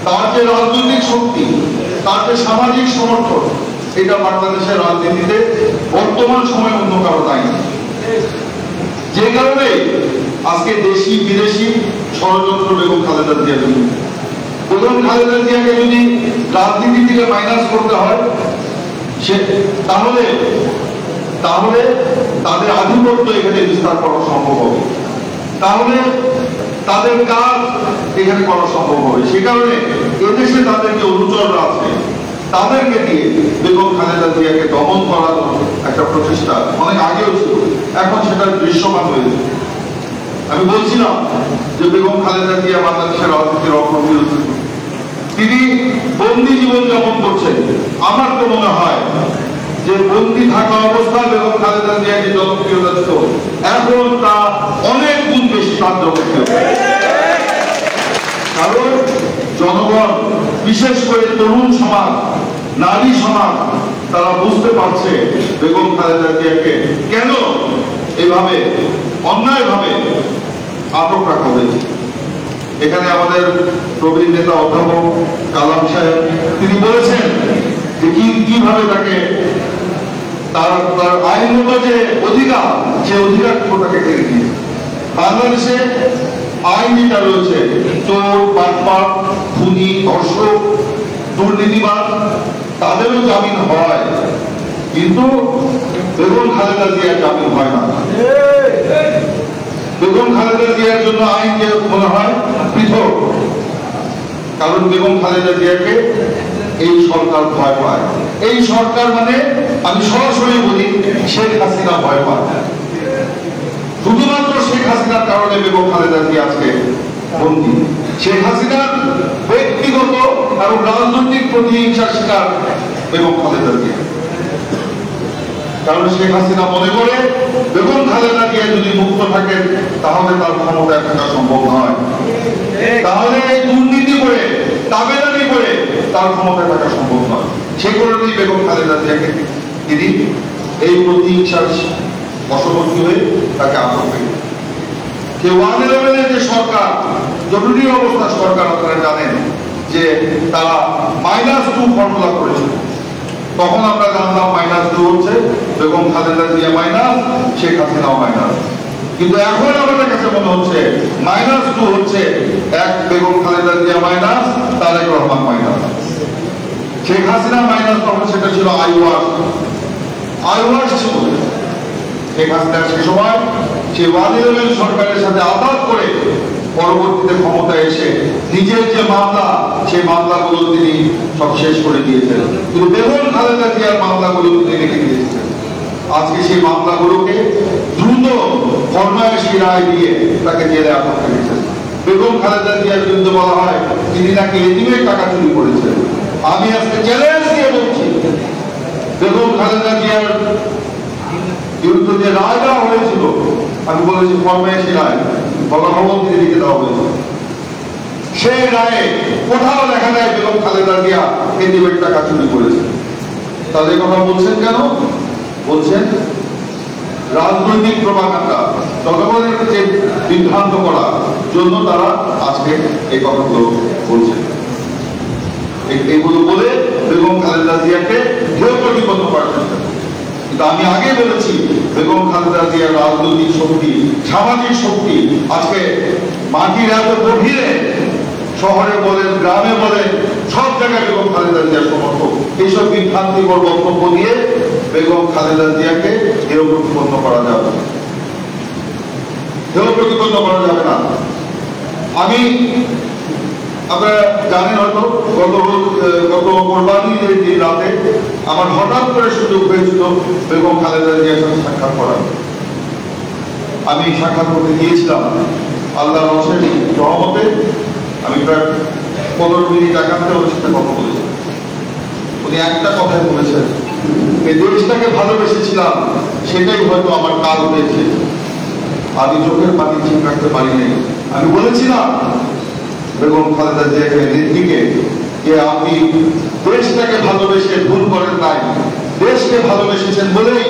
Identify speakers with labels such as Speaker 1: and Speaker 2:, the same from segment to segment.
Speaker 1: তার যে রাজনৈতিক শক্তি, তার যে সামাজিক সমর্থন, এটা বাংলাদেশের রাজনীতিতে বর্তমান সময়ে অন্য কারো নাই। যে কারণে আজকে দেশি বিদেশি ষড়যন্ত্র বেগম খালেদা জিয়ার জন্য। বেগম খালেদা জিয়াকে যদি রাজনীতি থেকে মাইনাস করতে হয় তাহলে তাদের আধিপত্য এখানে বিস্তার করা সম্ভব হবে, তাহলে তাদের কাজ এখানে করা সম্ভব হবে। সে কারণে এদেশে তাদের যে অনুচররা আছে তাদেরকে দিয়ে বেগম খালেদা জিয়াকে দমন করার একটা প্রচেষ্টা অনেক আগেও ছিল, এখন সেটা দৃশ্যমান হয়েছে। আমি বলছিলাম যে বেগম খালেদা জিয়া বাংলাদেশের রাজনীতির অগ্রবিরোধী, তিনি বন্দী জীবন যাপন করছেন। আমার তো মনে হয় যে বন্দী থাকা অবস্থায় বেগম খালেদা জিয়াকে জনপ্রিয়তা ছিল, এখন তা অনেক গুণ বেশি তার জনপ্রিয়। কারণ জনগণ, বিশেষ করে তরুণ সমাজ, নারী সমাজ, তারা বুঝতে পারছে বেগম খালেদা জিয়াকে কেন এভাবে অন্যায়ভাবে আটক রাখা হয়েছে। এখানে আমাদের প্রবীণ নেতা অধ্যাপক কালাম সাহেব তিনি বলেছেন যে কিভাবে তাকে তার আইনগত যে অধিকার, সে অধিকার তাকে কেড়ে দিয়েছে। বাংলাদেশে আইন যেটা রয়েছে, চোর, বাটপার, খুনি, ধর্ষক, দুর্নীতিবাদ, তাদেরও জামিন হয়, কিন্তু বেগম খালেদা জিয়ার জামিন হয় না। বেগম খালেদা জিয়ার জন্য আইন যে মনে হয় পৃথক, কারণ বেগম খালেদা জিয়াকে এই সরকার ভয় পায়। এই সরকার মানে আমি সরাসরি বলি, শেখ হাসিনা ভয় পায়। শুধুমাত্র শেখ হাসিনার কারণে বেগম খালেদা জিয়া আজকে বন্দী। শেখ হাসিনার ব্যক্তিগত এবং রাজনৈতিক প্রতিহিংসার শিকার বেগম খালেদা জিয়া। কারণ শেখ হাসিনা মনে করে বেগম খালেদা জিয়া যদি মুক্ত থাকেন তাহলে তার ক্ষমতায় থাকা সম্ভব নয়, তাহলে দুর্নীতি করে, তাবেদারি করে তার ক্ষমতায় থাকা সম্ভব নয়। সে কারণেই বেগম খালেদা জিয়াকে তিনি এই প্রতিহিংসার বশবর্তী হয়ে তাকে আটক করেন। যে 111 যে সরকার, জরুরি অবস্থা সরকার, আপনারা জানেন যে তারা -2 ফর্মুলা করেছিল। তখন আমরা জানতাম -2 হচ্ছে বেগম খালেদা জিয়া মাইনাস, শেখ হাসিনাও মাইনাস। কিন্তু এখন আমাদের কাছে মনে হচ্ছে -2 হচ্ছে এক Begum Khaleda Zia minus, Tarique Rahman minus. Sheikh Hasina minus তখন সেটা ছিল আইওয়াস ছিল। শেখ হাসিনা সে সময় সে 111 সরকারের সাথে আঘাত করে পরবর্তীতে ক্ষমতায় এসে নিজের যে মামলা, সেই মামলাগুলো তিনি সব শেষ করে দিয়েছেন, কিন্তু বেগম খালেদা জিয়ার মামলাগুলো তিনি রেখে দিয়েছেন। আজকে সেই মামলাগুলোকে দ্রুত ফরমায়েশি রায় দিয়ে তাকে জেলে আটক রেখেছেন। বেগম খালেদা জিয়ার বিরুদ্ধে বলা হয় তিনি নাকি এটিএমের টাকা চুরি করেছেন। আমি আজকে চ্যালেঞ্জ দিয়ে বলছি, বেগম খালেদা জিয়ার বিরুদ্ধে যে রায় দেওয়া হয়েছিল, আমি বলেছি ফরমায়েশি রায়, গণভবনকে লিখে দেওয়া হয়েছিল, সেই রায়ে কোথাও দেখা যায় বেগম খালেদা জিয়া এটিএমের টাকা চুরি করেছে। তাদের কথা বলছেন কেন? বলছেন রাজনৈতিক প্রপাগান্ডা, জনগণের যে বিভ্রান্ত করার জন্য তারা আজকে এই কথাগুলো বলছেন। এগুলো বলে বেগম খালেদা জিয়াকে ঢেউ প্রতিপন্ন করার চেষ্টা। কিন্তু আমি আগে বলেছি বেগম খালেদা জিয়ার রাজনৈতিক শক্তি, সামাজিক শক্তি আজকে মাটির এত গভীরে, শহরে বলেন, গ্রামে বলেন, সব জায়গায় বেগম খালেদা জিয়ার সমর্থক। এইসব বিভ্রান্তিকর বক্তব্য দিয়ে বেগম খালেদা জিয়াকে ঢেউ প্রতিপন্ন করা যাবে না, ঢেউ প্রতিপন্ন করা যাবে না। আমি, আপনারা জানেন হয়তো, গত কোরবানির দিন রাতে আমার হঠাৎ করে সুযোগ হয়েছিল বেগম খালেদা জিয়ার সাথে সাক্ষাৎ করার। আমি সাক্ষাৎ করতে গিয়েছিলাম, আল্লাহর রহমতে আমি প্রায় 15 মিনিট একান্তে ওর সাথে কথা বলেছি। উনি একটা কথাই বলেছেন, এই দেশটাকে ভালোবেসেছিলাম, সেটাই হয়তো আমার কাল হয়েছে, আমি চোখের পানি ঠিক রাখতে পারি নাই। আমি বলেছিলাম বেগম খালেদা জিয়াকে নেত্রীকে যে আপনি দেশটাকে ভালোবেসে ভুল করেন নাই, দেশকে ভালোবেসেছেন বলেই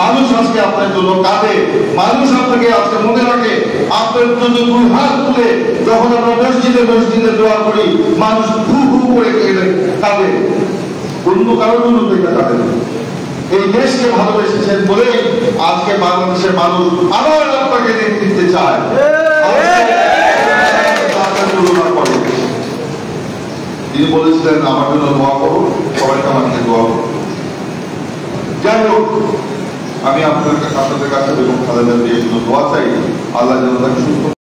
Speaker 1: মানুষ আজকে আপনার জন্য কাঁদে, মানুষ আপনাকে আজকে মনে রাখে। আপনার জন্য দুই হাত তুলে যখন আমরা মসজিদে মসজিদে দোয়া করি, মানুষ হু হু করে কাঁদে, অন্য কারোর জন্য এটা কাঁদে না। এই দেশকে ভালোবেসেছেন বলেই আজকে বাংলাদেশের মানুষ আবার আপনাকে নেতৃত্বে চায়, তিনি বলেছিলেন আমার জন্য দোয়া করুন, সবাইকে আমাকে দোয়া করুন। যাই হোক, আমি আপনাদের কাছে বেগম খালেদা জিয়ার জন্য দোয়া চাই, আল্লাহ যেন তাকে সুস্থ